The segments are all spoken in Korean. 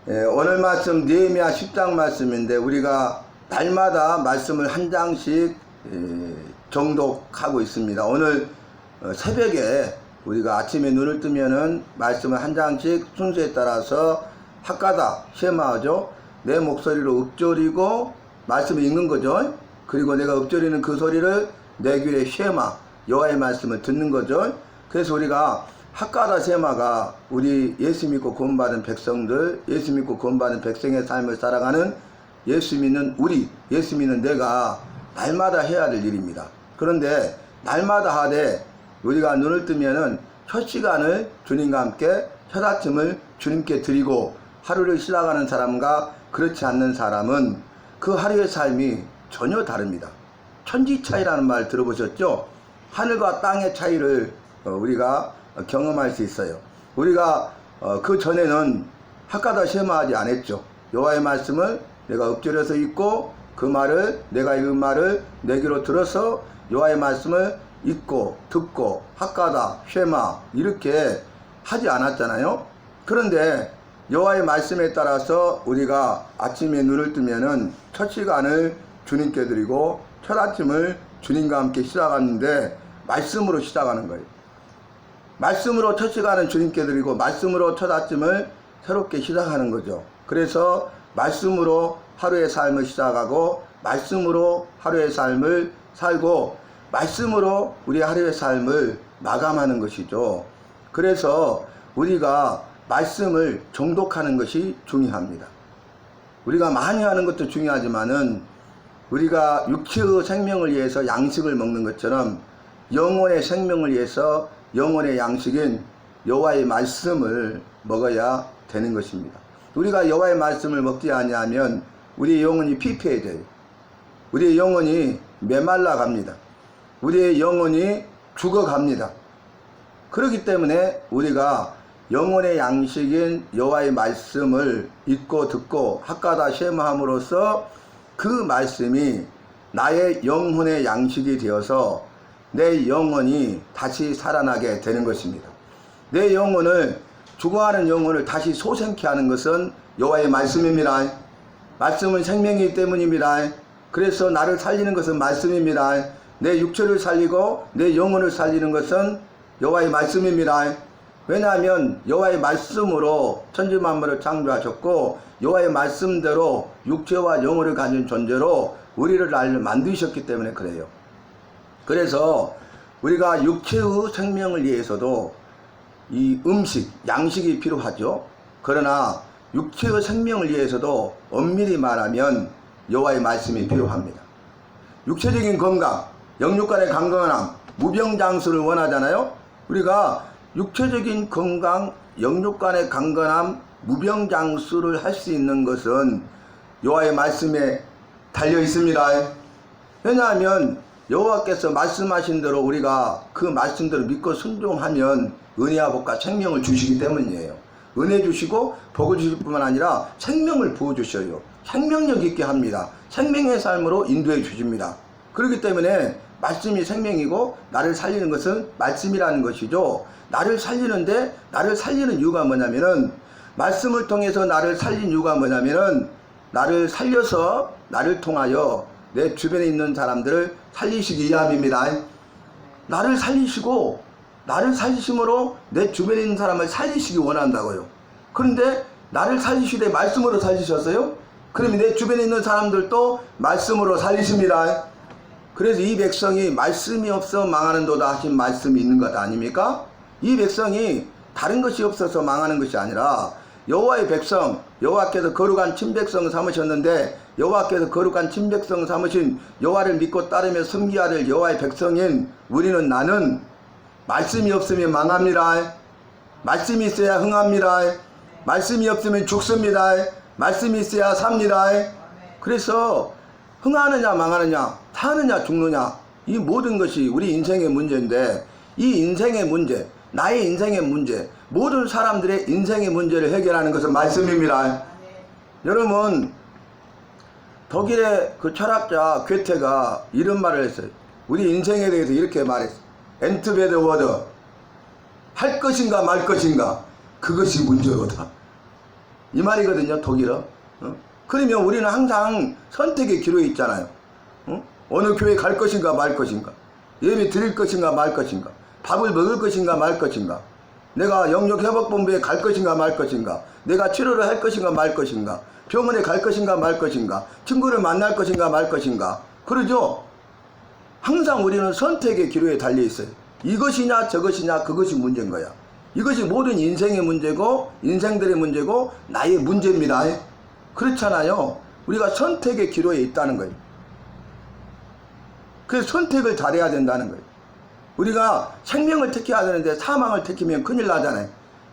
오늘 말씀 느헤미야 10장 말씀인데 우리가 날마다 말씀을 한 장씩 정독하고 있습니다. 오늘 새벽에 우리가 아침에 눈을 뜨면은 말씀을 한 장씩 순서에 따라서 학가다 쉐마하죠. 내 목소리로 읊조리고 말씀을 읽는 거죠. 그리고 내가 읊조리는 그 소리를 내 귀에 쉐마 여호와의 말씀을 듣는 거죠. 그래서 우리가 학가다 쉐마가 우리 예수 믿고 구원받은 백성들, 예수 믿고 구원받은 백성의 삶을 살아가는 예수 믿는 우리, 예수 믿는 내가 날마다 해야 될 일입니다. 그런데 날마다 하되 우리가 눈을 뜨면은 첫 시간을 주님과 함께 첫 아침을 주님께 드리고 하루를 시작하는 사람과 그렇지 않는 사람은 그 하루의 삶이 전혀 다릅니다. 천지 차이라는 말 들어보셨죠? 하늘과 땅의 차이를 우리가 경험할 수 있어요. 우리가 그 전에는 학가다 쉐마하지 않았죠. 여호와의 말씀을 내가 읊조려서 읽고 그 말을 내가 읽은 말을 내 귀로 들어서 여호와의 말씀을 읽고 듣고 학가다 쉐마 이렇게 하지 않았잖아요. 그런데 여호와의 말씀에 따라서 우리가 아침에 눈을 뜨면은 첫 시간을 주님께 드리고 첫 아침을 주님과 함께 시작하는데 말씀으로 시작하는 거예요. 말씀으로 첫 시간은 주님께 드리고 말씀으로 첫 아침을 새롭게 시작하는 거죠. 그래서 말씀으로 하루의 삶을 시작하고 말씀으로 하루의 삶을 살고 말씀으로 우리 하루의 삶을 마감하는 것이죠. 그래서 우리가 말씀을 정독하는 것이 중요합니다. 우리가 많이 하는 것도 중요하지만은 우리가 육체의 생명을 위해서 양식을 먹는 것처럼 영혼의 생명을 위해서 영혼의 양식인 여호와의 말씀을 먹어야 되는 것입니다. 우리가 여호와의 말씀을 먹지 아니하면 우리의 영혼이 피폐해져요. 우리의 영혼이 메말라 갑니다. 우리의 영혼이 죽어갑니다. 그렇기 때문에 우리가 영혼의 양식인 여호와의 말씀을 읽고 듣고 학가다 쉐마함으로써 그 말씀이 나의 영혼의 양식이 되어서 내 영혼이 다시 살아나게 되는 것입니다. 내 영혼을 죽어가는 영혼을 다시 소생케 하는 것은 여호와의 말씀입니다. 말씀은 생명이기 때문입니다. 그래서 나를 살리는 것은 말씀입니다. 내 육체를 살리고 내 영혼을 살리는 것은 여호와의 말씀입니다. 왜냐하면 여호와의 말씀으로 천지만물을 창조하셨고 여호와의 말씀대로 육체와 영혼을 가진 존재로 우리를 만드셨기 때문에 그래요. 그래서 우리가 육체의 생명을 위해서도 이 음식, 양식이 필요하죠. 그러나 육체의 생명을 위해서도 엄밀히 말하면 여호와의 말씀이 필요합니다. 육체적인 건강, 영육간의 강건함, 무병장수를 원하잖아요. 우리가 육체적인 건강, 영육간의 강건함, 무병장수를 할 수 있는 것은 여호와의 말씀에 달려 있습니다. 왜냐하면 여호와께서 말씀하신 대로 우리가 그 말씀대로 믿고 순종하면 은혜와 복과 생명을 주시기 때문이에요. 은혜 주시고 복을 주실 뿐만 아니라 생명을 부어주셔요. 생명력 있게 합니다. 생명의 삶으로 인도해 주십니다. 그렇기 때문에 말씀이 생명이고 나를 살리는 것은 말씀이라는 것이죠. 나를 살리는데 나를 살리는 이유가 뭐냐면은 말씀을 통해서 나를 살린 이유가 뭐냐면은 나를 살려서 나를 통하여 내 주변에 있는 사람들을 살리시기 위함입니다. 나를 살리시고 나를 살리심으로 내 주변에 있는 사람을 살리시기 원한다고요. 그런데 나를 살리시되 말씀으로 살리셨어요? 그러면 내 주변에 있는 사람들도 말씀으로 살리십니다. 그래서 이 백성이 말씀이 없어 망하는도다 하신 말씀이 있는 것 아닙니까? 이 백성이 다른 것이 없어서 망하는 것이 아니라 여호와의 백성, 여호와께서 거룩한 친백성 삼으셨는데 여호와께서 거룩한 친백성 삼으신 여호와를 믿고 따르며 섬기어야 될 여호와의 백성인 우리는 나는 말씀이 없으면 망합니다. 말씀이 있어야 흥합니다. 말씀이 없으면 죽습니다. 말씀이 있어야 삽니다. 그래서 흥하느냐 망하느냐 사느냐 죽느냐 이 모든 것이 우리 인생의 문제인데 이 인생의 문제, 나의 인생의 문제, 모든 사람들의 인생의 문제를 해결하는 것은 말씀입니다. 여러분 독일의 그 철학자 괴테가 이런 말을 했어요. 우리 인생에 대해서 이렇게 말했어요. 엔트베드 워드 할 것인가 말 것인가 그것이 문제로다. 이 말이거든요. 독일어. 그러면 우리는 항상 선택의 기로에 있잖아요. 어느 교회 갈 것인가 말 것인가, 예배 드릴 것인가 말 것인가, 밥을 먹을 것인가 말 것인가, 내가 영역회복본부에 갈 것인가 말 것인가, 내가 치료를 할 것인가 말 것인가, 병원에 갈 것인가 말 것인가, 친구를 만날 것인가 말 것인가. 그러죠. 항상 우리는 선택의 기로에 달려 있어요. 이것이냐 저것이냐 그것이 문제인 거야. 이것이 모든 인생의 문제고 인생들의 문제고 나의 문제입니다. 그렇잖아요. 우리가 선택의 기로에 있다는 거예요. 그래서 선택을 잘해야 된다는 거예요. 우리가 생명을 택해야 되는데 사망을 택하면 큰일 나잖아요.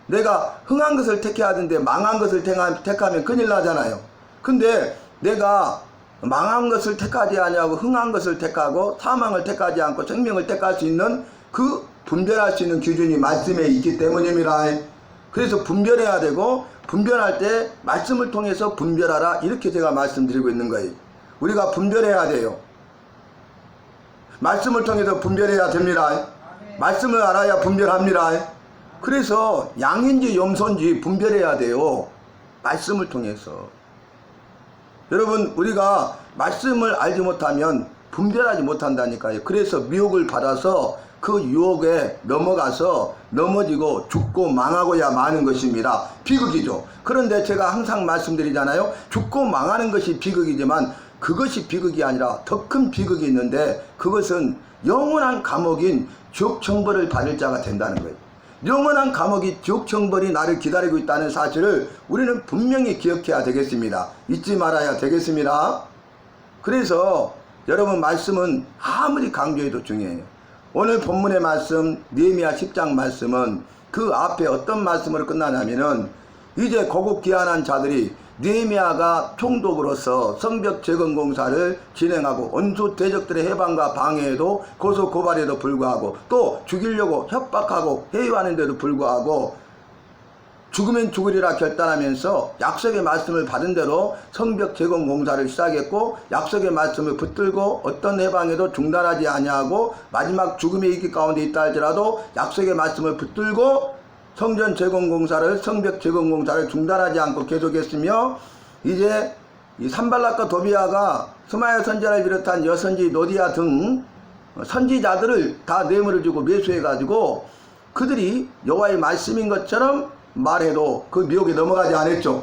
내가 흥한 것을 택해야 되는데 망한 것을 택하면 큰일 나잖아요. 근데 내가 망한 것을 택하지 아니하고 흥한 것을 택하고 사망을 택하지 않고 생명을 택할 수 있는 그 분별할 수 있는 기준이 말씀에 있기 때문입니다. 그래서 분별해야 되고, 분별할 때 말씀을 통해서 분별하라, 이렇게 제가 말씀드리고 있는 거예요. 우리가 분별해야 돼요. 말씀을 통해서 분별해야 됩니다. 말씀을 알아야 분별합니다. 그래서 양인지 염소인지 분별해야 돼요. 말씀을 통해서. 여러분, 우리가 말씀을 알지 못하면 분별하지 못한다니까요. 그래서 미혹을 받아서 그 유혹에 넘어가서 넘어지고 죽고 망하고야 마는 것입니다. 비극이죠. 그런데 제가 항상 말씀드리잖아요. 죽고 망하는 것이 비극이지만 그것이 비극이 아니라 더 큰 비극이 있는데, 그것은 영원한 감옥인 지옥청벌을 받을 자가 된다는 거예요. 영원한 감옥이 지옥청벌이 나를 기다리고 있다는 사실을 우리는 분명히 기억해야 되겠습니다. 잊지 말아야 되겠습니다. 그래서 여러분, 말씀은 아무리 강조해도 중요해요. 오늘 본문의 말씀, 느헤미야 10장 말씀은 그 앞에 어떤 말씀으로 끝나냐면은, 이제 고국기한한 자들이 느헤미야가 총독으로서 성벽 재건 공사를 진행하고 원수 대적들의 해방과 방해에도 고소 고발에도 불구하고, 또 죽이려고 협박하고 회유하는데도 불구하고 죽으면 죽으리라 결단하면서 약속의 말씀을 받은 대로 성벽 재건 공사를 시작했고, 약속의 말씀을 붙들고 어떤 해방에도 중단하지 아니하고 마지막 죽음의 위기 가운데 있다 할지라도 약속의 말씀을 붙들고 성전 재건 공사를, 성벽 재건 공사를 중단하지 않고 계속했으며, 이제 이 산발락과 도비아가 스마야 선지자를 비롯한 여선지 노디아 등 선지자들을 다 뇌물을 주고 매수해 가지고 그들이 여호와의 말씀인 것처럼 말해도 그 미혹에 넘어가지 않았죠.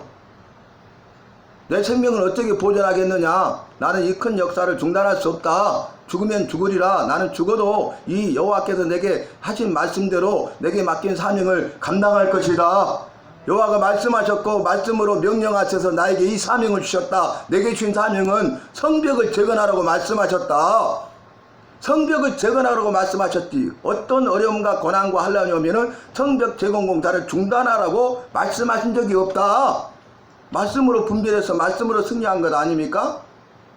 내 생명을 어떻게 보존하겠느냐, 나는 이 큰 역사를 중단할 수 없다, 죽으면 죽으리라, 나는 죽어도 이 여호와께서 내게 하신 말씀대로 내게 맡긴 사명을 감당할 것이다. 여호와가 말씀하셨고 말씀으로 명령하셔서 나에게 이 사명을 주셨다. 내게 주신 사명은 성벽을 재건하라고 말씀하셨다. 성벽을 재건하라고 말씀하셨지. 어떤 어려움과 고난과 환란이 오면은 성벽 재건 공사를 중단하라고 말씀하신 적이 없다. 말씀으로 분별해서 말씀으로 승리한 것 아닙니까?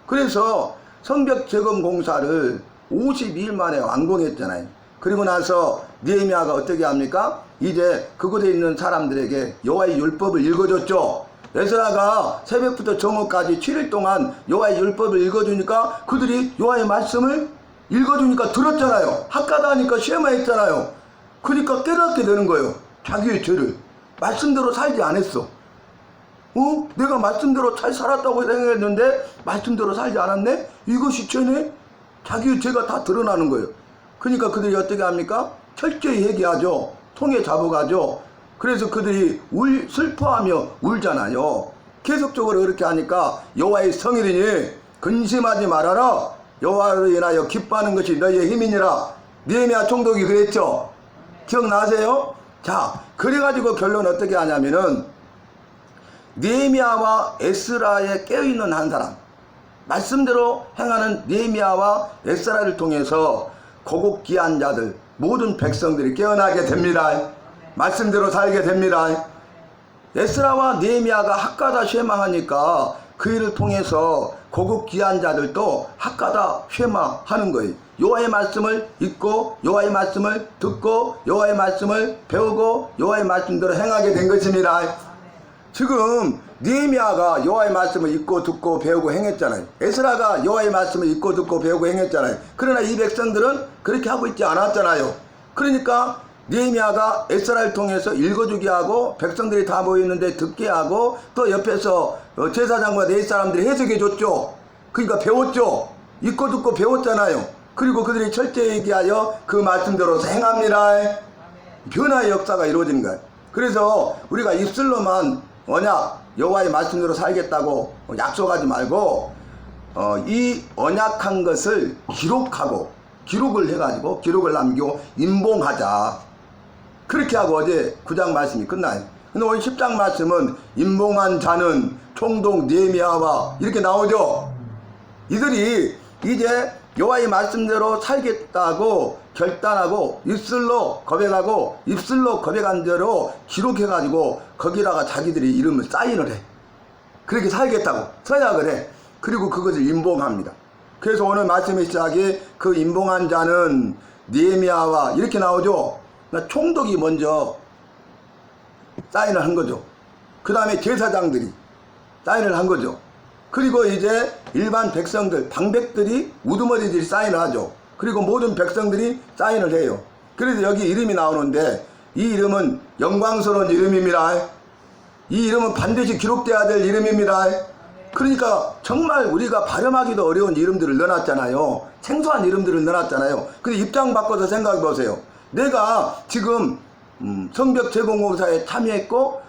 그래서 성벽 재건 공사를 52일 만에 완공했잖아요. 그리고 나서 느헤미야가 어떻게 합니까? 이제 그곳에 있는 사람들에게 여호와의 율법을 읽어줬죠. 에스라가 새벽부터 정오까지 7일 동안 여호와의 율법을 읽어주니까 그들이 여호와의 말씀을 읽어주니까 들었잖아요. 학가다 하니까 쉐마했잖아요. 그러니까 깨닫게 되는 거예요. 자기의 죄를. 말씀대로 살지 않았어. 내가 말씀대로 잘 살았다고 생각했는데 말씀대로 살지 않았네? 이것이 죄네? 자기의 죄가 다 드러나는 거예요. 그러니까 그들이 어떻게 합니까? 철저히 회개하죠. 통에 잡아가죠. 그래서 그들이 슬퍼하며 울잖아요. 계속적으로 그렇게 하니까 여호와의 성일이니 근심하지 말아라. 여호와로 인하여 기뻐하는 것이 너희의 힘이니라. 느헤미야 총독이 그랬죠. 기억나세요? 자, 그래가지고 결론 어떻게 하냐면은, 느헤미야와 에스라에 깨어있는 한 사람, 말씀대로 행하는 느헤미야와 에스라를 통해서 고국기한 자들, 모든 백성들이 깨어나게 됩니다. 말씀대로 살게 됩니다. 에스라와 느헤미야가 학가다 쉐마하니까 그 일을 통해서 고국기한 자들도 학가다 쉐마하는 거예요. 여호와의 말씀을 읽고 여호와의 말씀을 듣고 여호와의 말씀을 배우고 여호와의 말씀대로 행하게 된 것입니다. 지금 느헤미야가 여호와의 말씀을 읽고 듣고 배우고 행했잖아요. 에스라가 여호와의 말씀을 읽고 듣고 배우고 행했잖아요. 그러나 이 백성들은 그렇게 하고 있지 않았잖아요. 그러니까 느헤미야가 에스라를 통해서 읽어주게 하고 백성들이 다 모였는데 듣게 하고 또 옆에서 제사장과 네 사람들이 해석해 줬죠. 그러니까 배웠죠. 읽고 듣고 배웠잖아요. 그리고 그들이 철저히 얘기하여 그 말씀대로 행합니다. 변화의 역사가 이루어지는 거예요. 그래서 우리가 입술로만 언약 여호와의 말씀대로 살겠다고 약속하지 말고 이 언약한 것을 기록하고 기록을 해가지고 기록을 남기고 임봉하자. 그렇게 하고 어제 9장 말씀이 끝나요. 근데 오늘 10장 말씀은 임봉한 자는 총독 느헤미야와 이렇게 나오죠. 이들이 이제 여호와의 말씀대로 살겠다고 결단하고 입술로 고백하고 입술로 고백한 대로 기록해가지고 거기다가 자기들이 이름을 사인을 해. 그렇게 살겠다고 서약을 해. 그리고 그것을 임봉합니다. 그래서 오늘 말씀의 시작이 그 임봉한 자는 느헤미야와 이렇게 나오죠. 그러니까 총독이 먼저 사인을 한 거죠. 그 다음에 제사장들이 사인을 한 거죠. 그리고 이제 일반 백성들, 방백들이 우두머리들이 사인을 하죠. 그리고 모든 백성들이 사인을 해요. 그래서 여기 이름이 나오는데 이 이름은 영광스러운 이름입니다. 이 이름은 반드시 기록돼야 될 이름입니다. 그러니까 정말 우리가 발음하기도 어려운 이름들을 넣어놨잖아요. 생소한 이름들을 넣어놨잖아요. 근데 입장 바꿔서 생각해 보세요. 내가 지금 성벽 재공공사에 참여했고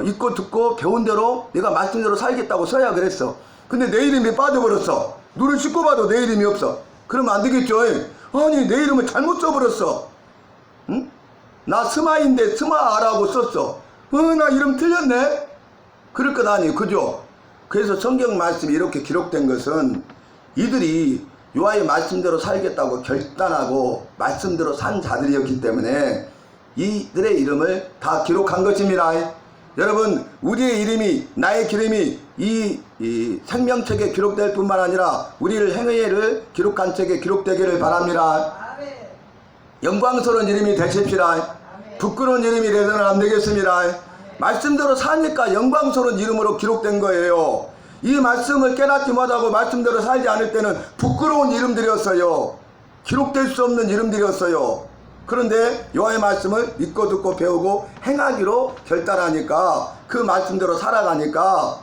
읽고 듣고 배운 대로 내가 말씀대로 살겠다고 서약을 했어. 근데 내 이름이 빠져버렸어. 눈을 씻고 봐도 내 이름이 없어. 그러면 안 되겠죠. 아니 내 이름을 잘못 써버렸어. 응? 나 스마인데 스마라고 썼어. 나 이름 틀렸네. 그럴 것 아니 그죠? 그래서 성경 말씀이 이렇게 기록된 것은 이들이 여호와의 말씀대로 살겠다고 결단하고 말씀대로 산 자들이었기 때문에 이들의 이름을 다 기록한 것입니다. 여러분 우리의 이름이 나의 기름이 이 생명책에 기록될 뿐만 아니라 우리를 행위를 기록한 책에 기록되기를 바랍니다. 아멘. 영광스러운 이름이 되십시다. 아멘. 부끄러운 이름이 되서는 안 되겠습니다. 아멘. 말씀대로 사니까 영광스러운 이름으로 기록된 거예요. 이 말씀을 깨닫지 못하고 말씀대로 살지 않을 때는 부끄러운 이름들이었어요. 기록될 수 없는 이름들이었어요. 그런데 여호와의 말씀을 읽고 듣고 배우고 행하기로 결단하니까 그 말씀대로 살아가니까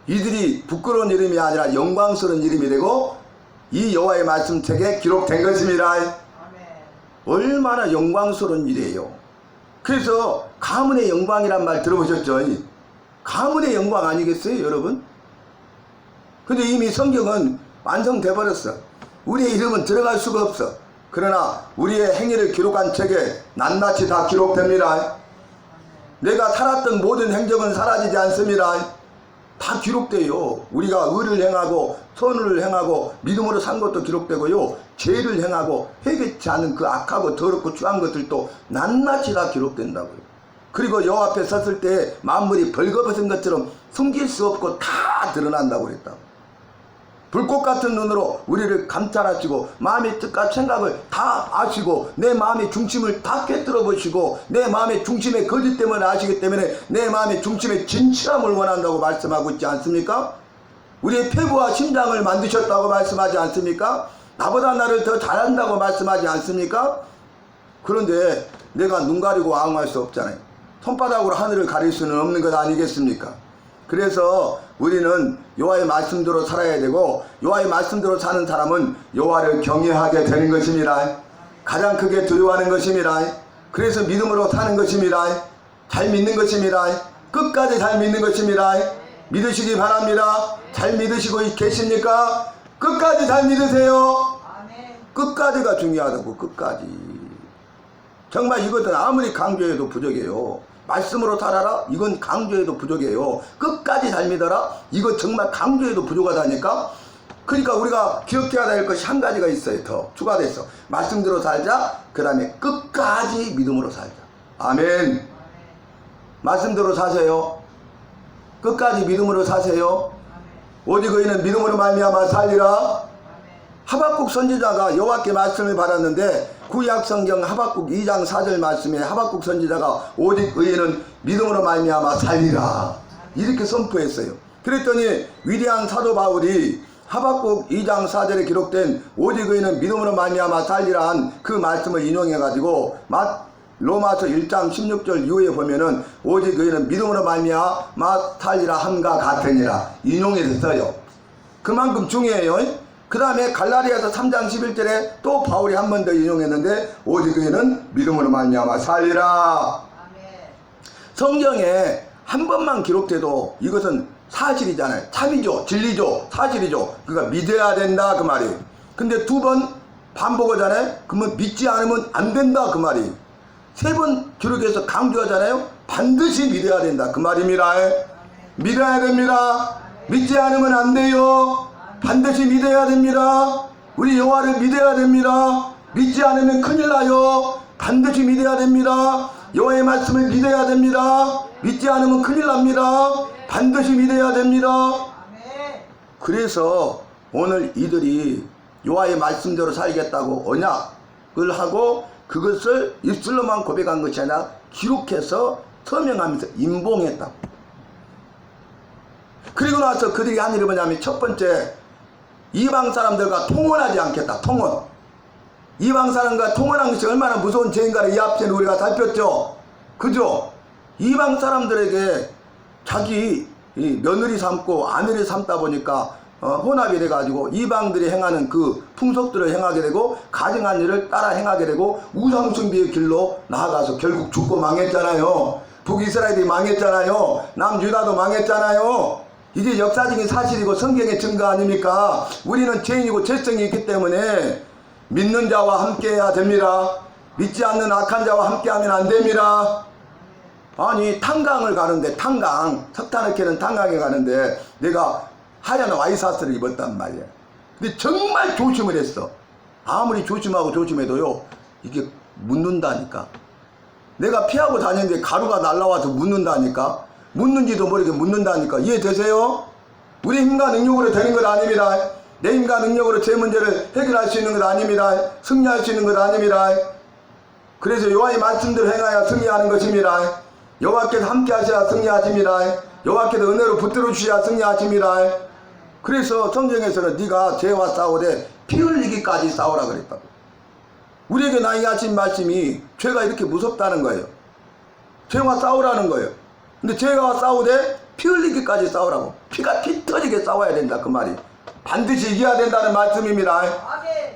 이들이 부끄러운 이름이 아니라 영광스러운 이름이 되고 이 여호와의 말씀책에 기록된 것입니다. 아멘. 얼마나 영광스러운 일이에요. 그래서 가문의 영광이란 말 들어보셨죠? 가문의 영광 아니겠어요 여러분? 근데 이미 성경은 완성돼 버렸어. 우리의 이름은 들어갈 수가 없어. 그러나 우리의 행위를 기록한 책에 낱낱이 다 기록됩니다. 내가 살았던 모든 행적은 사라지지 않습니다. 다 기록돼요. 우리가 의를 행하고 선을 행하고 믿음으로 산 것도 기록되고요. 죄를 행하고 회개치 않은 그 악하고 더럽고 추한 것들도 낱낱이 다 기록된다고요. 그리고 여호와 앞에 섰을 때 만물이 벌거벗은 것처럼 숨길 수 없고 다 드러난다고 그랬다고. 불꽃 같은 눈으로 우리를 감찰하시고 마음의 뜻과 생각을 다 아시고 내 마음의 중심을 다 꿰뚫어 보시고 내 마음의 중심의 거짓됨을 아시기 때문에 내 마음의 중심의 진실함을 원한다고 말씀하고 있지 않습니까? 우리의 폐부와 심장을 만드셨다고 말씀하지 않습니까? 나보다 나를 더 잘한다고 말씀하지 않습니까? 그런데 내가 눈 가리고 아웅할 수 없잖아요. 손바닥으로 하늘을 가릴 수는 없는 것 아니겠습니까? 그래서 우리는 여호와의 말씀대로 살아야 되고 여호와의 말씀대로 사는 사람은 여호와를 경외하게 되는 것입니다. 가장 크게 두려워하는 것입니다. 그래서 믿음으로 사는 것입니다. 잘 믿는 것입니다. 끝까지 잘 믿는 것입니다. 믿으시기 바랍니다. 잘 믿으시고 계십니까? 끝까지 잘 믿으세요. 끝까지가 중요하다고. 끝까지. 정말 이것은 아무리 강조해도 부족해요. 말씀으로 살아라? 이건 강조해도 부족해요. 끝까지 잘 믿어라? 이거 정말 강조해도 부족하다니까? 그러니까 우리가 기억해야 될 것이 한 가지가 있어요. 더 추가돼서 말씀대로 살자. 그 다음에 끝까지 믿음으로 살자. 아멘. 말씀대로 사세요. 끝까지 믿음으로 사세요. 오직 의인은 믿음으로 말미암아 살리라. 하박국 선지자가 여호와께 말씀을 받았는데 구약 성경 하박국 2장 4절 말씀에 하박국 선지자가 오직 의인은 믿음으로 말미암아 살리라 이렇게 선포했어요. 그랬더니 위대한 사도 바울이 하박국 2장 4절에 기록된 오직 의인은 믿음으로 말미암아 살리라 한 그 말씀을 인용해 가지고 로마서 1장 16절 이후에 보면은 오직 의인은 믿음으로 말미암아 살리라 함과 같으니라 인용해서 써요. 그만큼 중요해요. 그 다음에 갈라디아서 3장 11절에 또 바울이 한 번 더 인용했는데 오직 의인은 믿음으로 말미암아 살리라. 성경에 한 번만 기록돼도 이것은 사실이잖아요. 참이죠, 진리죠, 사실이죠. 그러니까 믿어야 된다 그 말이에요. 근데 두 번 반복하잖아요. 그러면 믿지 않으면 안 된다 그 말이에요. 세 번 기록해서 강조하잖아요. 반드시 믿어야 된다 그 말입니다. 믿어야 됩니다. 믿지 않으면 안 돼요. 반드시 믿어야 됩니다. 우리 여호와를 믿어야 됩니다. 믿지 않으면 큰일 나요. 반드시 믿어야 됩니다. 여호와의 말씀을 믿어야 됩니다. 믿지 않으면 큰일 납니다. 반드시 믿어야 됩니다. 그래서 오늘 이들이 여호와의 말씀대로 살겠다고 언약을 하고 그것을 입술로만 고백한 것이 아니라 기록해서 서명하면서 임봉했다. 그리고 나서 그들이 한 일이 뭐냐면 첫 번째, 이방 사람들과 통혼하지 않겠다. 통혼. 이방 사람과 통혼한 것이 얼마나 무서운 죄인가를 이 앞에는 우리가 살폈죠. 그죠? 이방 사람들에게 자기 며느리 삼고 아내를 삼다 보니까 혼합이 돼가지고 이방들이 행하는 그 풍속들을 행하게 되고 가증한 일을 따라 행하게 되고 우상숭배의 길로 나아가서 결국 죽고 망했잖아요. 북이스라엘이 망했잖아요. 남유다도 망했잖아요. 이게 역사적인 사실이고 성경의 증거 아닙니까? 우리는 죄인이고 죄성이 있기 때문에 믿는 자와 함께해야 됩니다. 믿지 않는 악한 자와 함께하면 안 됩니다. 아니 탄강을 가는데 석탄을 캐는 탄강에 가는데 내가 하얀 와이셔츠를 입었단 말이야. 근데 정말 조심을 했어. 아무리 조심하고 조심해도요 이게 묻는다니까. 내가 피하고 다녔는데 가루가 날라와서 묻는다니까. 묻는지도 모르게 묻는다니까. 이해되세요? 우리 힘과 능력으로 되는 것 아닙니다. 내 힘과 능력으로 제 문제를 해결할 수 있는 것 아닙니다. 승리할 수 있는 것 아닙니다. 그래서 여호와의 말씀대로 행하여 승리하는 것입니다. 여호와께서 함께 하셔야 승리하십니다. 여호와께서 은혜로 붙들어 주셔야 승리하십니다. 그래서 성경에서는 네가 죄와 싸우되 피 흘리기까지 싸우라 그랬다고. 우리에게 나에게 하신 말씀이 죄가 이렇게 무섭다는 거예요. 죄와 싸우라는 거예요. 근데 죄와 싸우되 피 흘리기까지 싸우라고. 피가 피 터지게 싸워야 된다 그 말이. 반드시 이겨야 된다는 말씀입니다.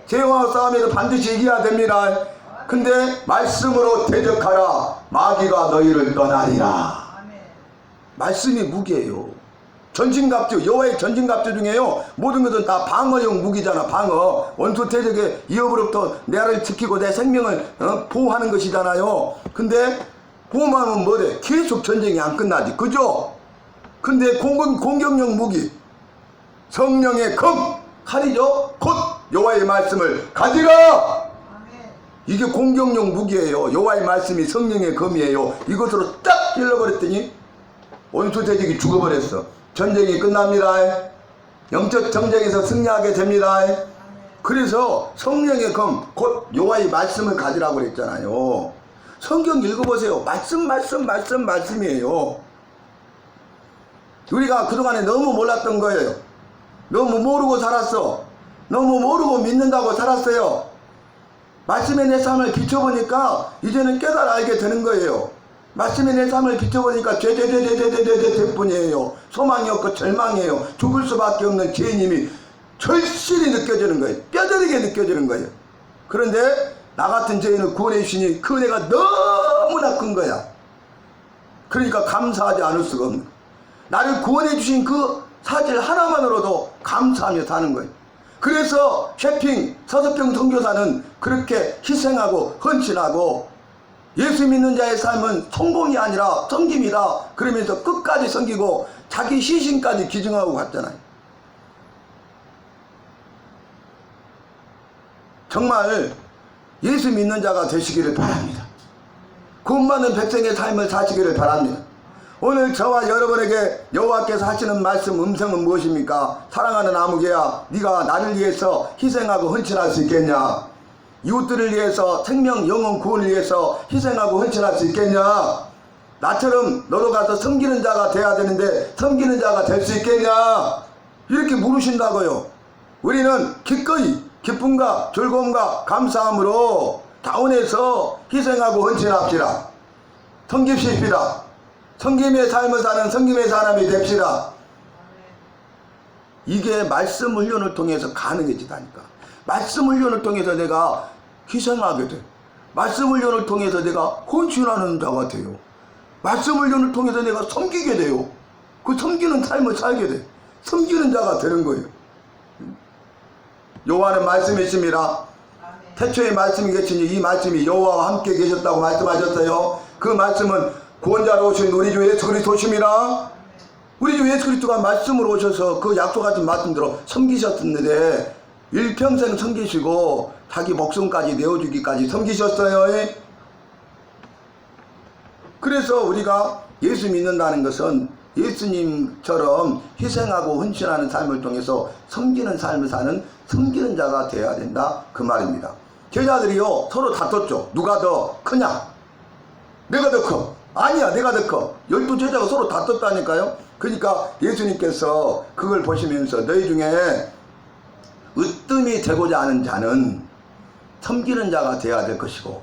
죄와 싸움에도 반드시 이겨야 됩니다. 근데 말씀으로 대적하라. 마귀가 너희를 떠나리라. 말씀이 무기예요. 전진갑주, 여호와의 전진갑주 중에요 모든 것은 다 방어용 무기잖아. 방어. 원수 대적의 위협으로부터 나를 지키고 내 생명을 보호하는 것이잖아요. 근데 보호하면 뭐래? 계속 전쟁이 안 끝나지. 그죠? 근데 공격용 무기 성령의 검 칼이죠. 곧 여호와의 말씀을 가지라. 이게 공격용 무기예요. 여호와의 말씀이 성령의 검이에요. 이것으로 딱 찔러버렸더니 원수 대적이 죽어버렸어. 전쟁이 끝납니다. 영적 전쟁에서 승리하게 됩니다. 그래서 성령의 검 곧 여호와의 말씀을 가지라고 그랬잖아요. 성경 읽어보세요. 말씀이에요. 우리가 그동안에 너무 몰랐던 거예요. 너무 모르고 살았어. 너무 모르고 믿는다고 살았어요. 말씀에 내 삶을 비춰보니까 이제는 깨달아 알게 되는 거예요. 말씀에 내 삶을 비춰보니까 죄뿐이에요. 소망이 없고 절망이에요. 죽을 수밖에 없는 죄인임이 절실히 느껴지는 거예요. 뼈저리게 느껴지는 거예요. 그런데 나 같은 죄인을 구원해 주시니 그 은혜가 너무나 큰 거야. 그러니까 감사하지 않을 수가 없는 거야. 나를 구원해 주신 그 사실 하나만으로도 감사하며 사는 거예요. 그래서 셰핑 서석병 선교사는 그렇게 희생하고 헌신하고 예수 믿는 자의 삶은 성공이 아니라 섬김이다 그러면서 끝까지 섬기고 자기 시신까지 기증하고 갔잖아요. 정말 예수 믿는 자가 되시기를 바랍니다. 구원받는 백성의 삶을 사시기를 바랍니다. 오늘 저와 여러분에게 여호와께서 하시는 말씀 음성은 무엇입니까? 사랑하는 아무개야, 네가 나를 위해서 희생하고 헌신할 수 있겠냐? 이웃들을 위해서 생명 영혼 구원을 위해서 희생하고 헌신할 수 있겠냐? 나처럼 너도 가서 섬기는 자가 돼야 되는데 섬기는 자가 될 수 있겠냐? 이렇게 물으신다고요. 우리는 기꺼이 기쁨과 즐거움과 감사함으로 다운해서 희생하고 헌신합시다. 섬깁시다. 섬김의 삶을 사는 섬김의 사람이 됩시다. 이게 말씀 훈련을 통해서 가능해지다니까. 말씀 훈련을 통해서 내가 희생하게 돼. 말씀 훈련을 통해서 내가 헌신하는 자가 돼요. 말씀 훈련을 통해서 내가 섬기게 돼요. 그 섬기는 삶을 살게 돼. 섬기는 자가 되는 거예요. 여호와는 말씀이 있습니다. 태초에 말씀이 계시니 이 말씀이 여호와와 함께 계셨다고 말씀하셨어요. 그 말씀은 구원자로 오신 우리 주 예수 그리스도십니다. 우리 주 예수 그리스도가 말씀으로 오셔서 그 약속하신 말씀대로 섬기셨는데 일평생 섬기시고 자기 목숨까지 내어주기까지 섬기셨어요. 그래서 우리가 예수 믿는다는 것은 예수님처럼 희생하고 헌신하는 삶을 통해서 섬기는 삶을 사는 섬기는 자가 되어야 된다 그 말입니다. 제자들이요 서로 다퉜죠. 누가 더 크냐? 내가 더 커. 아니야 내가 더 커. 12제자가 서로 다퉜다니까요. 그러니까 예수님께서 그걸 보시면서 너희 중에 으뜸이 되고자 하는 자는 섬기는 자가 되어야 될 것이고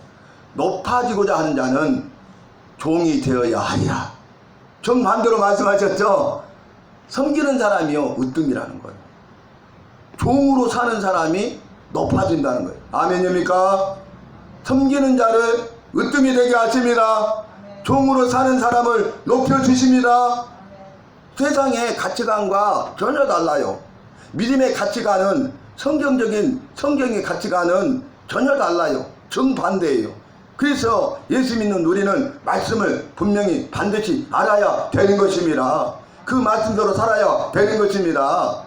높아지고자 하는 자는 종이 되어야 하리라. 정반대로 말씀하셨죠. 섬기는 사람이요 으뜸이라는 거예요. 종으로 사는 사람이 높아진다는 거예요. 아멘입니까? 섬기는 자를 으뜸이 되게 하십니다. 종으로 사는 사람을 높여주십니다. 세상의 가치관과 전혀 달라요. 믿음의 가치관은 성경의 가치관은 전혀 달라요. 정반대예요. 그래서 예수 믿는 우리는 말씀을 분명히 반드시 알아야 되는 것입니다. 그 말씀대로 살아야 되는 것입니다.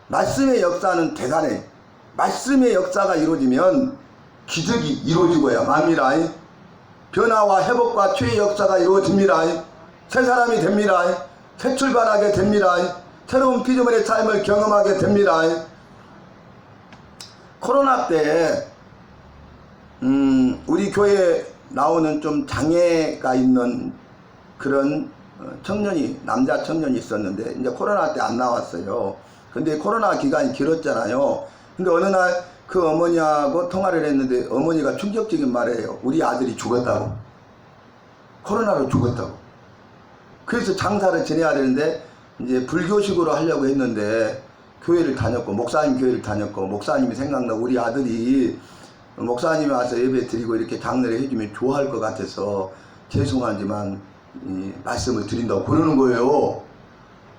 말씀의 역사는 대단해. 말씀의 역사가 이루어지면 기적이 이루어지고야 맙니다. 변화와 회복과 치유의 역사가 이루어집니다. 새 사람이 됩니다. 새 출발하게 됩니다. 새로운 피조물의 삶을 경험하게 됩니다. 코로나 때 우리 교회에 나오는 좀 장애가 있는 그런 청년이 남자 청년이 있었는데 이제 코로나 때 안 나왔어요. 근데 코로나 기간이 길었잖아요. 근데 어느 날 그 어머니하고 통화를 했는데 어머니가 충격적인 말이에요. 우리 아들이 죽었다고. 코로나로 죽었다고. 그래서 장사를 지내야 되는데 이제 불교식으로 하려고 했는데 교회를 다녔고 목사님 교회를 다녔고 목사님이 생각나고 우리 아들이 목사님이 와서 예배 드리고 이렇게 장례를 해주면 좋아할 것 같아서 죄송하지만 말씀을 드린다고 그러는 거예요.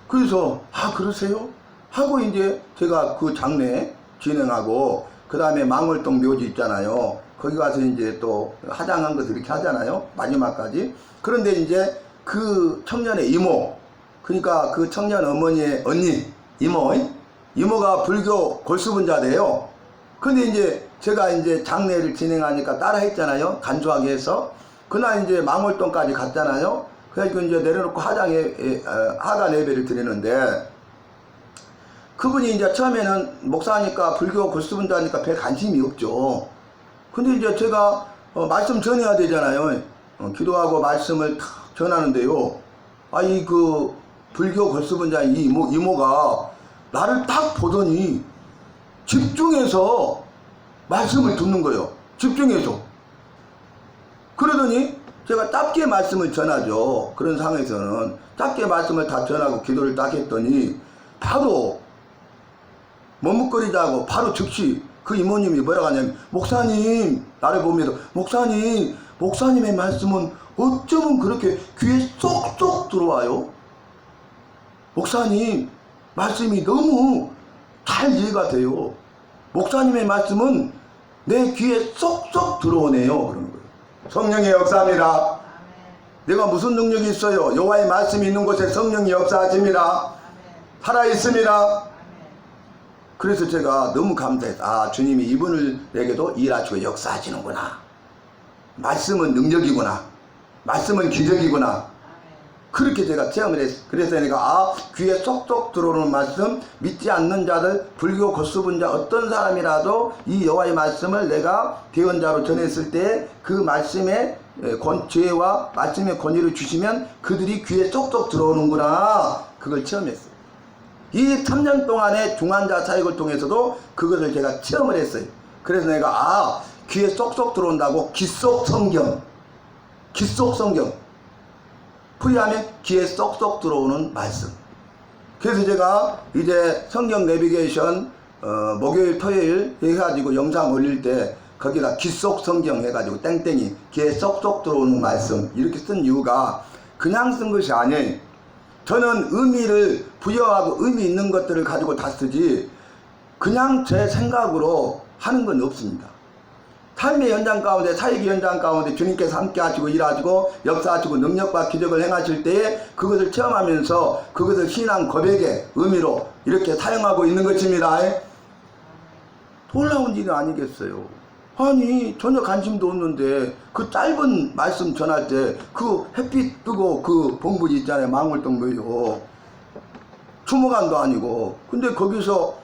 그래서 그러세요? 하고 이제 제가 그 장례 진행하고 그 다음에 망월동 묘지 있잖아요. 거기 가서 이제 또 화장한 것들 이렇게 하잖아요. 마지막까지. 그런데 이제 그 청년의 이모, 그러니까 그 청년 어머니의 언니, 이모가 불교 골수분자래요. 근데 이제 제가 이제 장례를 진행하니까 따라 했잖아요. 간소하게 해서. 그날 이제 망월동까지 갔잖아요. 그래서 이제 내려놓고 하간 예배를 드리는데 그분이 이제 처음에는 목사니까 불교 골수분자니까 별 관심이 없죠. 근데 이제 제가 말씀 전해야 되잖아요. 기도하고 말씀을 탁 전하는데요. 그 불교 골수분자 이모가 나를 딱 보더니 집중해서 말씀을 듣는 거예요. 집중해서. 그러더니 제가 짧게 말씀을 전하죠. 그런 상황에서는 짧게 말씀을 다 전하고 기도를 딱 했더니 바로 머뭇거리자고 바로 즉시 그 이모님이 뭐라고 하냐면 목사님, 나를 보면서 목사님의 말씀은 어쩌면 그렇게 귀에 쏙쏙 들어와요. 목사님 말씀이 너무 잘 이해가 돼요. 목사님의 말씀은 내 귀에 쏙쏙 들어오네요. 그러는 거예요. 성령의 역사입니다. 내가 무슨 능력이 있어요? 여호와의 말씀이 있는 곳에 성령이 역사하십니다. 살아있습니다. 그래서 제가 너무 감사해서 주님이 이분에게도 일하시고 역사하시는구나. 말씀은 능력이구나. 말씀은 기적이구나. 그렇게 제가 체험을 했어요. 그래서 내가 귀에 쏙쏙 들어오는 말씀, 믿지 않는 자들, 불교 골수분자 어떤 사람이라도 이 여호와의 말씀을 내가 대언자로 전했을 때 그 말씀의 지혜와 말씀의 권위를 주시면 그들이 귀에 쏙쏙 들어오는구나. 그걸 체험했어요. 이 3년 동안의 중환자 사역을 통해서도 그것을 제가 체험을 했어요. 그래서 내가 귀에 쏙쏙 들어온다고 귀속 성경, 귀속 성경 풀이하면 귀에 쏙쏙 들어오는 말씀. 그래서 제가 이제 성경 내비게이션 목요일 토요일 해가지고 영상 올릴 때 거기다 귀속 성경 해가지고 땡땡이 귀에 쏙쏙 들어오는 말씀 이렇게 쓴 이유가 그냥 쓴 것이 아니에요. 저는 의미를 부여하고 의미 있는 것들을 가지고 다 쓰지 그냥 제 생각으로 하는 건 없습니다. 삶의 현장 가운데, 사역의 현장 가운데 주님께서 함께 하시고 일하시고 역사하시고 능력과 기적을 행하실 때에 그것을 체험하면서 그것을 신앙 고백의 의미로 이렇게 사용하고 있는 것입니다. 놀라운 일이 아니겠어요. 아니 전혀 관심도 없는데 그 짧은 말씀 전할 때 그 햇빛 뜨고 그 봉분이 있잖아요. 망울동부요. 추모관도 아니고 근데 거기서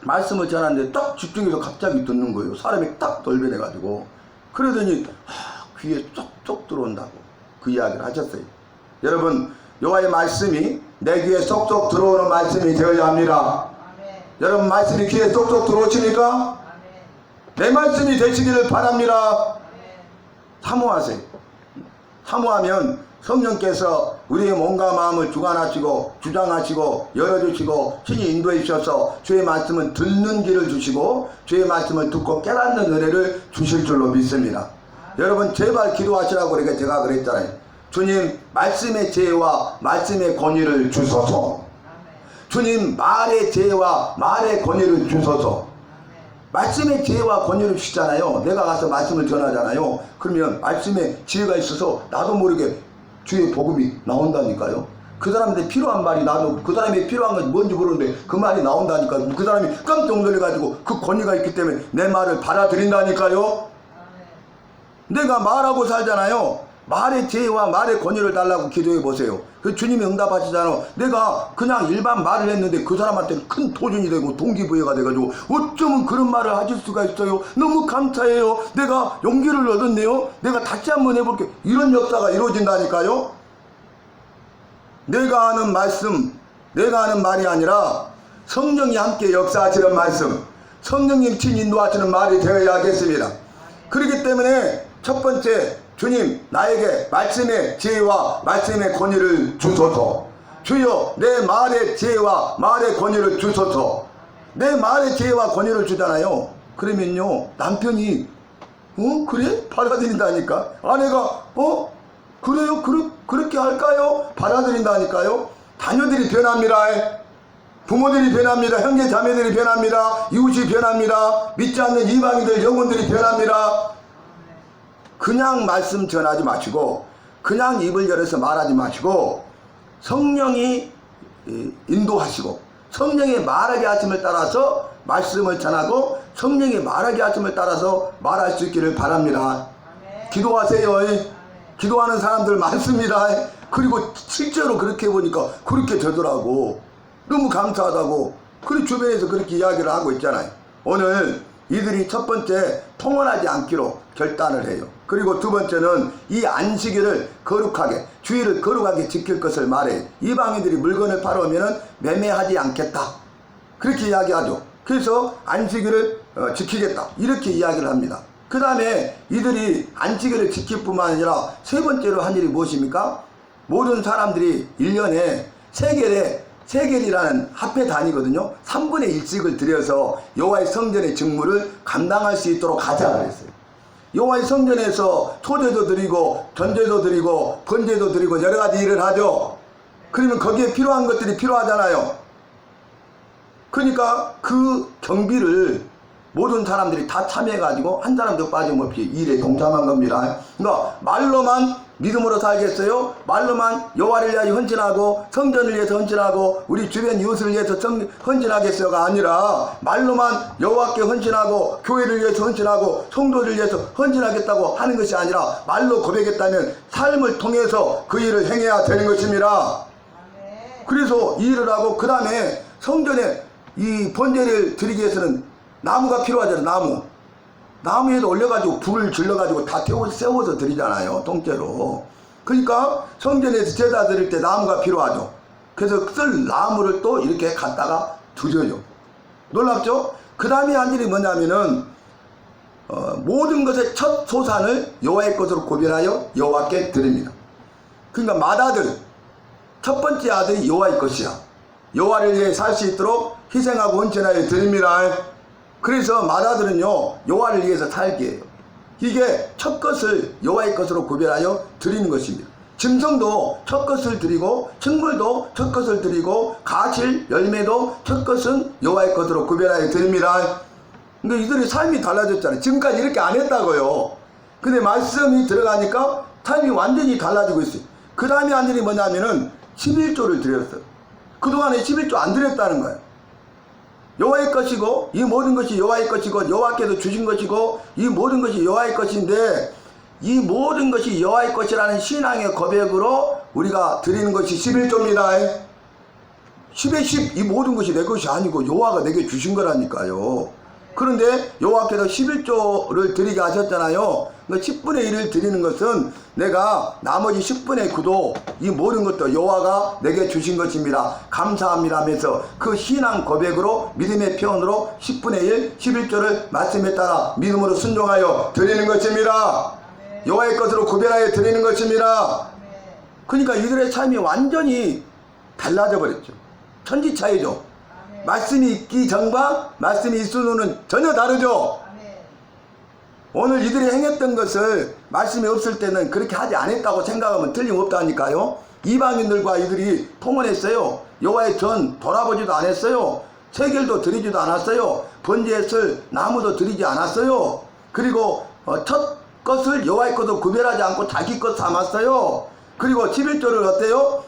말씀을 전하는데 딱 집중해서 갑자기 듣는 거예요. 사람이 딱 돌변해가지고 그러더니 귀에 쏙쏙 들어온다고 그 이야기를 하셨어요. 여러분 여호와의 말씀이 내 귀에 쏙쏙 들어오는 말씀이 되어야 합니다. 아멘. 여러분 말씀이 귀에 쏙쏙 들어오십니까? 아멘. 내 말씀이 되시기를 바랍니다. 사모하세요. 사모하면 성령께서 우리의 몸과 마음을 주관하시고 주장하시고 열어주시고 신이 인도해 주셔서 주의 말씀을 듣는 길을 주시고 주의 말씀을 듣고 깨닫는 은혜를 주실 줄로 믿습니다. 여러분 제발 기도하시라고 제가 그랬잖아요. 주님 말씀의 지혜와 말씀의 권위를 주소서. 주님 말의 지혜와 말의 권위를 주소서. 말씀의 지혜와 권위를 주시잖아요. 내가 가서 말씀을 전하잖아요. 그러면 말씀에 지혜가 있어서 나도 모르게 주의 복음이 나온다니까요. 그 사람한테 필요한 말이 나도 그 사람이 필요한 건 뭔지 모르는데 그 말이 나온다니까. 그 사람이 깜짝 놀래가지고 그 권위가 있기 때문에 내 말을 받아들인다니까요. 내가 말하고 살잖아요. 말의 지혜와 말의 권위를 달라고 기도해 보세요. 그 주님이 응답하시잖아요. 내가 그냥 일반 말을 했는데 그 사람한테는 큰 도전이 되고 동기부여가 돼가지고 어쩌면 그런 말을 하실 수가 있어요. 너무 감사해요. 내가 용기를 얻었네요. 내가 다시 한번 해볼게. 이런 역사가 이루어진다니까요. 내가 하는 말씀, 내가 하는 말이 아니라 성령이 함께 역사하시는 말씀, 성령님 친 인도하시는 말이 되어야 하겠습니다. 그렇기 때문에 첫 번째 주님 나에게 말씀의 지혜와 말씀의 권위를 주소서. 주여 내 말의 지혜와 말의 권위를 주소서. 내 말의 지혜와 권위를 주잖아요. 그러면요 남편이 그래? 받아들인다니까. 아내가 그래요? 그렇게 할까요? 받아들인다니까요. 자녀들이 변합니다. 부모들이 변합니다. 형제 자매들이 변합니다. 이웃이 변합니다. 믿지 않는 이방인들 영혼들이 변합니다. 그냥 말씀 전하지 마시고 그냥 입을 열어서 말하지 마시고 성령이 인도하시고 성령의 말하게 하심을 따라서 말씀을 전하고 성령의 말하게 하심을 따라서 말할 수 있기를 바랍니다. 아멘. 기도하세요. 아멘. 기도하는 사람들 많습니다. 그리고 실제로 그렇게 해보니까 그렇게 되더라고. 너무 감사하다고. 그리고 주변에서 그렇게 이야기를 하고 있잖아요. 오늘 이들이 첫 번째 통원하지 않기로 결단을 해요. 그리고 두 번째는 이 안식일을 거룩하게 주일을 거룩하게 지킬 것을 말해요. 이방인들이 물건을 팔아오면 매매하지 않겠다 그렇게 이야기하죠. 그래서 안식일을 지키겠다 이렇게 이야기를 합니다. 그 다음에 이들이 안식일을 지킬 뿐만 아니라 세 번째로 한 일이 무엇입니까? 모든 사람들이 1년에 세겔이라는 합회 단위거든요. 3분의 1씩을 들여서 여호와의 성전의 직무를 감당할 수 있도록 하자 그랬어요. 여호와의 성전에서 소제도 드리고 전제도 드리고 번제도 드리고 여러 가지 일을 하죠. 그러면 거기에 필요한 것들이 필요하잖아요. 그러니까 그 경비를 모든 사람들이 다 참여해가지고 한 사람도 빠짐없이 일에 동참한 겁니다. 그러니까 말로만 믿음으로 살겠어요? 말로만 여호와를 위하여 헌신하고 성전을 위해서 헌신하고 우리 주변 이웃을 위해서 헌신하겠어요가 아니라 말로만 여호와께 헌신하고 교회를 위해서 헌신하고 성도를 위해서 헌신하겠다고 하는 것이 아니라 말로 고백했다면 삶을 통해서 그 일을 행해야 되는 것입니다. 그래서 이 일을 하고 그 다음에 성전에 이 번제를 드리기 위해서는 나무가 필요하잖아요. 나무에도 올려가지고 불을 질러가지고 다 세워서 드리잖아요. 통째로. 그러니까 성전에서 제사 드릴 때 나무가 필요하죠. 그래서 쓸 나무를 또 이렇게 갖다가 드려요. 놀랍죠? 그 다음에 한 일이 뭐냐면은 모든 것의 첫 소산을 여호와의 것으로 구별하여 여호와께 드립니다. 그러니까 맏아들, 첫 번째 아들이 여호와의 것이야. 여호와를 위해 살 수 있도록 희생하고 헌신하여 드립니다. 그래서 맏아들은요 여호와를 위해서 살게 해요. 이게 첫 것을 여호와의 것으로 구별하여 드리는 것입니다. 짐승도 첫 것을 드리고 식물도 첫 것을 드리고 가실 열매도 첫 것은 여호와의 것으로 구별하여 드립니다. 근데 이들의 삶이 달라졌잖아요. 지금까지 이렇게 안 했다고요. 근데 말씀이 들어가니까 삶이 완전히 달라지고 있어요. 그 다음에 한 일이 뭐냐면은 11조를 드렸어요. 그동안에 11조 안 드렸다는 거예요. 여호와의 것이고 이 모든 것이 여호와의 것이고 여호와께서 주신 것이고 이 모든 것이 여호와의 것인데 이 모든 것이 여호와의 것이라는 신앙의 고백으로 우리가 드리는 것이 11조입니다. 10의 10 이 모든 것이 내 것이 아니고 여호와가 내게 주신 거라니까요. 그런데 여호와께서 11조를 드리게 하셨잖아요. 그러니까 10분의 1을 드리는 것은 내가 나머지 10분의 9도 이 모든 것도 여호와가 내게 주신 것입니다. 감사합니다 하면서 그 신앙 고백으로 믿음의 표현으로 10분의 1, 11조를 말씀에 따라 믿음으로 순종하여 드리는 것입니다. 여호와의 것으로 구별하여 드리는 것입니다. 그러니까 이들의 삶이 완전히 달라져 버렸죠. 천지차이죠. 말씀이 있기 전과 말씀이 있은 후는 전혀 다르죠. 오늘 이들이 행했던 것을 말씀이 없을 때는 그렇게 하지 않았다고 생각하면 틀림없다니까요. 이방인들과 이들이 통혼했어요. 여호와의 전 돌아보지도 않았어요. 세겔도 드리지도 않았어요. 번제했을 나무도 드리지 않았어요. 그리고 첫 것을 여호와의 것으로 구별하지 않고 자기 것 삼았어요. 그리고 11조를 어때요?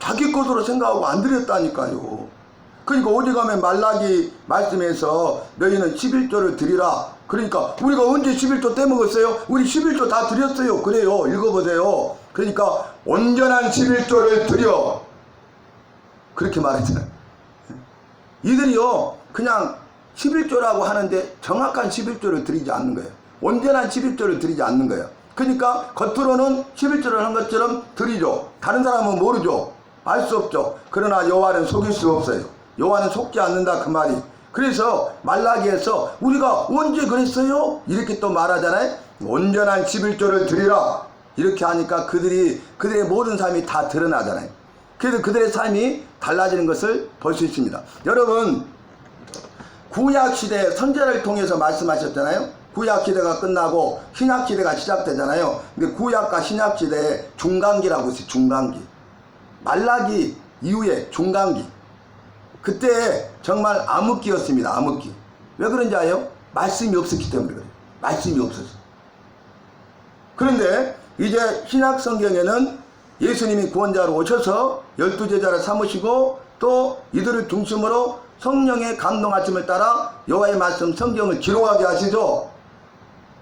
자기 것으로 생각하고 안 드렸다니까요. 그러니까 어디 가면 말라기 말씀에서 너희는 11조를 드리라. 그러니까 우리가 언제 11조 떼먹었어요? 우리 11조 다 드렸어요. 그래요. 읽어보세요. 그러니까 온전한 11조를 드려. 그렇게 말했잖아요. 이들이요 그냥 11조라고 하는데 정확한 11조를 드리지 않는 거예요. 온전한 11조를 드리지 않는 거예요. 그러니까 겉으로는 11조를 한 것처럼 드리죠. 다른 사람은 모르죠. 알 수 없죠. 그러나 여호와는 속일 수 없어요. 여호와는 속지 않는다 그 말이. 그래서 말라기에서 우리가 언제 그랬어요? 이렇게 또 말하잖아요. 온전한 11조를 드리라. 이렇게 하니까 그들의 모든 삶이 다 드러나잖아요. 그래서 그들의 삶이 달라지는 것을 볼 수 있습니다. 여러분 구약시대 선지자를 통해서 말씀하셨잖아요. 구약시대가 끝나고 신약시대가 시작되잖아요. 근데 구약과 신약시대의 중간기라고 있어요. 중간기. 말라기 이후에 중간기. 그때 정말 암흑기였습니다. 암흑기. 왜 그런지 아세요? 말씀이 없었기 때문에 그래요. 말씀이 없었어요. 그런데 이제 신약 성경에는 예수님이 구원자로 오셔서 12제자를 삼으시고 또 이들을 중심으로 성령의 감동하심을 따라 여호와의 말씀 성경을 기록하게 하시죠.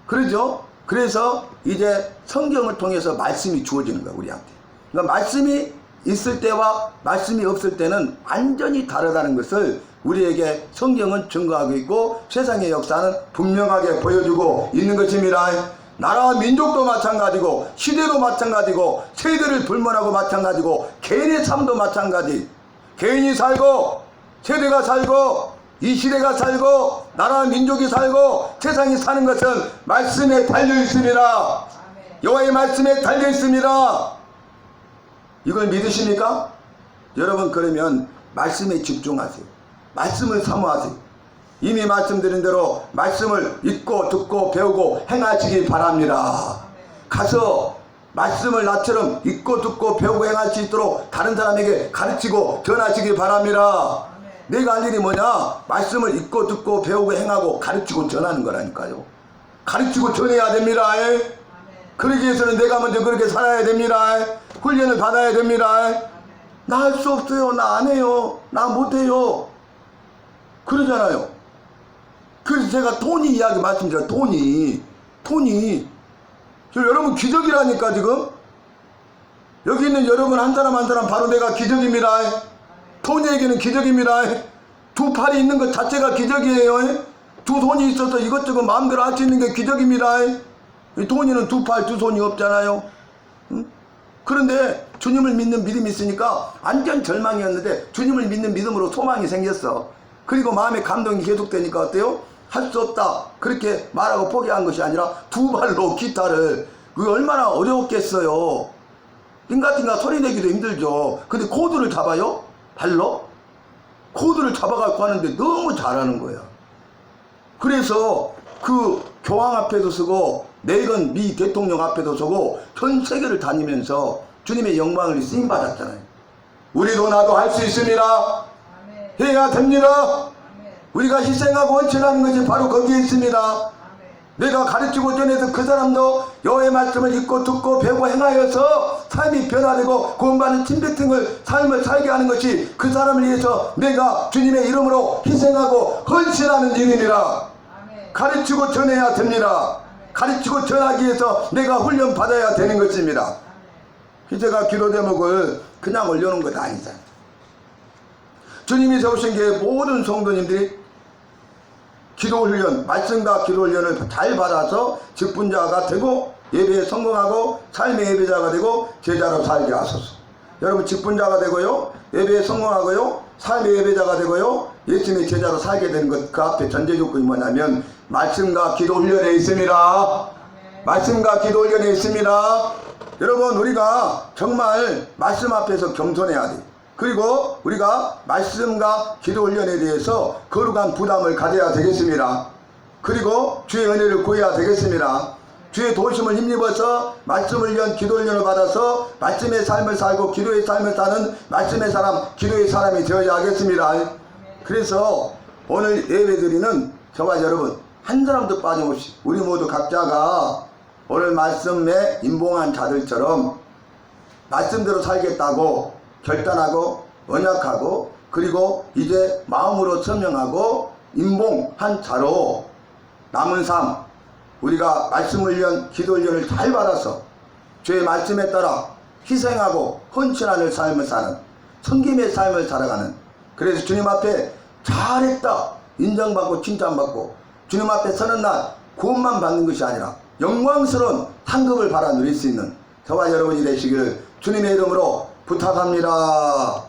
그러죠? 그래서 이제 성경을 통해서 말씀이 주어지는 거야 우리한테. 그러니까 말씀이 있을 때와 말씀이 없을 때는 완전히 다르다는 것을 우리에게 성경은 증거하고 있고 세상의 역사는 분명하게 보여주고 있는 것입니다. 나라와 민족도 마찬가지고 시대도 마찬가지고 세대를 불문하고 마찬가지고 개인의 삶도 마찬가지. 개인이 살고 세대가 살고 이 시대가 살고 나라와 민족이 살고 세상이 사는 것은 말씀에 달려 있습니다. 여호와의 말씀에 달려 있습니다. 이걸 믿으십니까? 여러분 그러면 말씀에 집중하세요. 말씀을 사모하세요. 이미 말씀드린 대로 말씀을 읽고 듣고 배우고 행하시기 바랍니다. 가서 말씀을 나처럼 읽고 듣고 배우고 행할 수 있도록 다른 사람에게 가르치고 전하시기 바랍니다. 내가 할 일이 뭐냐? 말씀을 읽고 듣고 배우고 행하고 가르치고 전하는 거라니까요. 가르치고 전해야 됩니다. 그러기 위해서는 내가 먼저 그렇게 살아야 됩니다. 훈련을 받아야 됩니다. 나 할 수 없어요. 나 안 해요. 나 못해요. 그러잖아요. 그래서 제가 토니 이야기 말씀드려요. 토니. 저 여러분 기적이라니까 지금. 여기 있는 여러분 한 사람 한 사람 바로 내가 기적입니다. 토니에게는 기적입니다. 두 팔이 있는 것 자체가 기적이에요. 두 손이 있어서 이것저것 마음대로 할 수 있는 게 기적입니다. 토니는 두 팔 두 손이 없잖아요. 응? 그런데 주님을 믿는 믿음이 있으니까 완전 절망이었는데 주님을 믿는 믿음으로 소망이 생겼어. 그리고 마음의 감동이 계속되니까 어때요? 할 수 없다 그렇게 말하고 포기한 것이 아니라 두 발로 기타를, 그게 얼마나 어려웠겠어요. 띵가띵가 소리 내기도 힘들죠. 근데 코드를 잡아요? 발로? 코드를 잡아갖고 하는데 너무 잘하는 거야. 그래서 그 교황 앞에도 서고 내일은 미 대통령 앞에도 서고 전 세계를 다니면서 주님의 영광을 쓰임받았잖아요. 우리도 나도 할 수 있습니다. 해야 됩니다. 우리가 희생하고 헌신하는 것이 바로 거기에 있습니다. 내가 가르치고 전해서 그 사람도 여호와의 말씀을 읽고 듣고 배우고 행하여서 삶이 변화되고 구원받는 침뱉은 삶을 살게 하는 것이 그 사람을 위해서 내가 주님의 이름으로 희생하고 헌신하는 일입니다. 가르치고 전해야 됩니다. 가르치고 전하기 위해서 내가 훈련 받아야 되는 것입니다. 제가 기도 제목을 그냥 올려놓은 것 아니잖아요. 주님이 세우신 게 모든 성도님들이 기도 훈련, 말씀과 기도 훈련을 잘 받아서 직분자가 되고 예배에 성공하고 삶의 예배자가 되고 제자로 살게 하소서. 여러분 직분자가 되고요, 예배에 성공하고요, 삶의 예배자가 되고요, 예수님의 제자로 살게 되는 것, 그 앞에 전제 조건이 뭐냐면 말씀과 기도 훈련에 있습니다. 말씀과 기도 훈련에 있습니다. 여러분 우리가 정말 말씀 앞에서 겸손해야 돼요. 그리고 우리가 말씀과 기도 훈련에 대해서 거룩한 부담을 가져야 되겠습니다. 그리고 주의 은혜를 구해야 되겠습니다. 주의 도우심을 힘입어서 말씀을 위한 기도 훈련을 받아서 말씀의 삶을 살고 기도의 삶을 사는 말씀의 사람, 기도의 사람이 되어야 하겠습니다. 그래서 오늘 예배드리는 저와 여러분 한 사람도 빠짐없이 우리 모두 각자가 오늘 말씀에 임봉한 자들처럼 말씀대로 살겠다고 결단하고 언약하고 그리고 이제 마음으로 천명하고 임봉한 자로 남은 삶, 우리가 말씀을 위한 기도 훈련을 잘 받아서 주의 말씀에 따라 희생하고 헌신하는 삶을 사는 섬김의 삶을 살아가는, 그래서 주님 앞에 잘했다 인정받고 칭찬받고 주님 앞에 서는 날 구원만 받는 것이 아니라 영광스러운 상급을 받아 누릴 수 있는 저와 여러분이 되시기를 주님의 이름으로 부탁합니다.